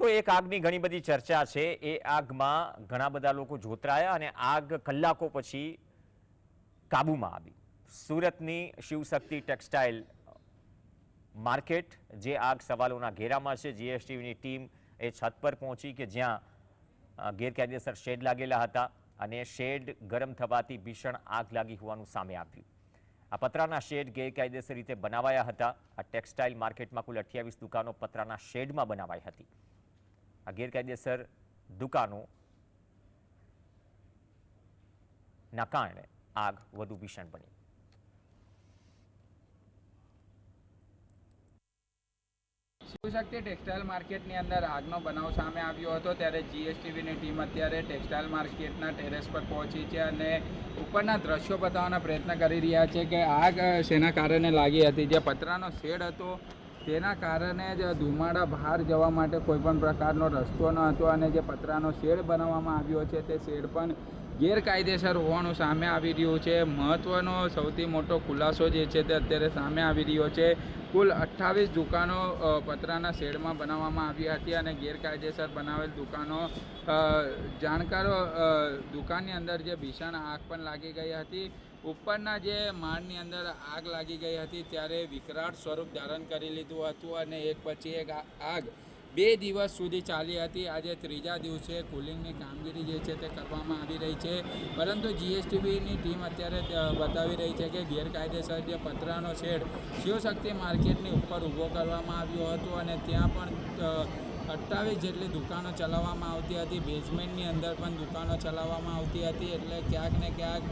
તો એક આગની ઘણી બધી ચર્ચા છે। એ આગમાં ઘણા બધા લોકો જોતરાયા અને આગ કલાકો પછી કાબૂમાં આવી। સુરતની શિવશક્તિ ટેક્સટાઇલ માર્કેટ જે આગ સવાલોના ઘેરામાં છે। જીએસટીવીની ટીમ એ છત પર પહોંચી કે જ્યાં ગેરકાયદેસર શેડ લાગેલા હતા અને શેડ ગરમ થવાથી ભીષણ આગ લાગી હોવાનું સામે આવ્યું। આ પતરાના શેડ ગેરકાયદેસર રીતે બનાવાયા હતા। આ ટેક્સટાઇલ માર્કેટમાં કુલ 28 દુકાનો પતરાના શેડમાં બનાવાઈ હતી। આ ગેરકાયદેસર દુકાનો ના કારણે આગ વધુ ભીષણ બની। શિવશક્તિ ટેક્સટાઇલ માર્કેટની અંદર આગનો બનાવ સામે આવ્યો હતો ત્યારે જીએસટીવીની ટીમ અત્યારે ટેક્સટાઇલ માર્કેટના ટેરેસ પર પહોંચી છે અને ઉપરના દ્રશ્યો બતાવવાના પ્રયત્ન કરી રહ્યા છે કે આગ શેના કારણે લાગી હતી। જે પતરાનો શેડ હતો તેના કારણે જ ધુમાડા બહાર જવા માટે કોઈપણ પ્રકારનો રસ્તો ન હતો અને જે પતરાનો શેડ બનાવવામાં આવ્યો છે તે શેડ પણ ગેરકાયદેસર હોવાનું સામે આવી રહ્યું છે। મહત્ત્વનો સૌથી મોટો ખુલાસો જે છે તે અત્યારે સામે આવી રહ્યો છે। કુલ 28 દુકાનો પતરાના શેડમાં બનાવવામાં આવી હતી અને ગેરકાયદેસર બનાવેલ દુકાનો જાણકારો દુકાનની અંદર જે ભીષણ આગ પણ લાગી ગઈ હતી। ઉપરના જે માળની અંદર આગ લાગી ગઈ હતી ત્યારે વિકરાળ સ્વરૂપ ધારણ કરી લીધું હતું અને એક પછી એક આગ 2 દિવસ સુધી ચાલી હતી। આજે ત્રીજા દિવસે કુલિંગની કામગીરી જે છે તે કરવામાં આવી રહી છે, પરંતુ જીએસટીવીની ટીમ અત્યારે બતાવી રહી છે કે ગેરકાયદેસર જે પતરાનો શેડ શિવશક્તિ માર્કેટની ઉપર ઊભો કરવામાં આવ્યો હતો અને ત્યાં પણ 28 જેટલી દુકાનો ચલાવવામાં આવતી હતી। બેઝમેન્ટની અંદર પણ દુકાનો ચલાવવામાં આવતી હતી, એટલે ક્યાંક ને ક્યાંક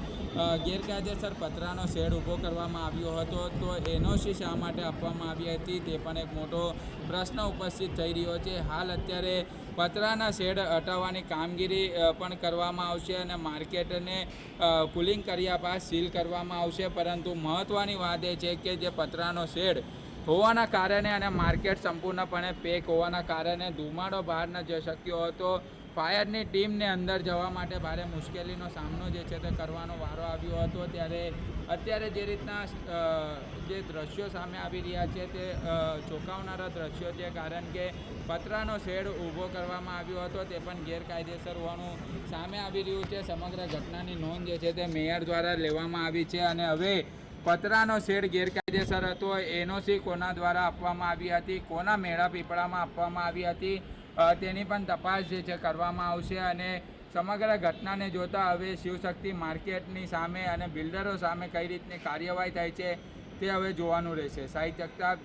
ગેરકાયદેસર પતરાનો શેડ ઊભો કરવામાં આવ્યો હતો। તો એનઓસી શા માટે આપવામાં આવી હતી તે પણ એક મોટો પ્રશ્ન ઉપસ્થિત થઈ રહ્યો છે। હાલ અત્યારે પતરાના શેડ હટાવવાની કામગીરી પણ કરવામાં આવશે અને માર્કેટને કુલિંગ કર્યા બાદ સીલ કરવામાં આવશે, પરંતુ મહત્ત્વની વાત એ છે કે જે પતરાનો શેડ હોવાના કારણે અને માર્કેટ સંપૂર્ણપણે પેક હોવાના કારણે ધુમાડો બહાર ન જઈ શક્યો હતો। ફાયરની ટીમને અંદર જવા માટે ભારે મુશ્કેલીનો સામનો જે છે તે કરવાનો વારો આવ્યો હતો। ત્યારે અત્યારે જે રીતના જે દ્રશ્યો સામે આવી રહ્યા છે તે ચોંકાવનારા દ્રશ્યો છે, કારણ કે પતરાનો શેડ ઊભો કરવામાં આવ્યો હતો તે પણ ગેરકાયદેસર હોવાનું સામે આવી રહ્યું છે। સમગ્ર ઘટનાની નોંધ જે છે તે મેયર દ્વારા લેવામાં આવી છે અને હવે પતરાનો શેડ ગેરકાયદેસર હતો, એનઓસી કોના દ્વારા આપવામાં આવી હતી, કોના મેળા પીપળામાં આપવામાં આવી હતી, તેની પણ તપાસ જે છે કરવામાં આવશે અને સમગ્ર ઘટનાને જોતા હવે શિવશક્તિ માર્કેટની સામે અને બિલ્ડરો સામે કઈ રીતની કાર્યવાહી થાય છે તે હવે જોવાનું રહેશે। સાહિત્ય જગતાપ,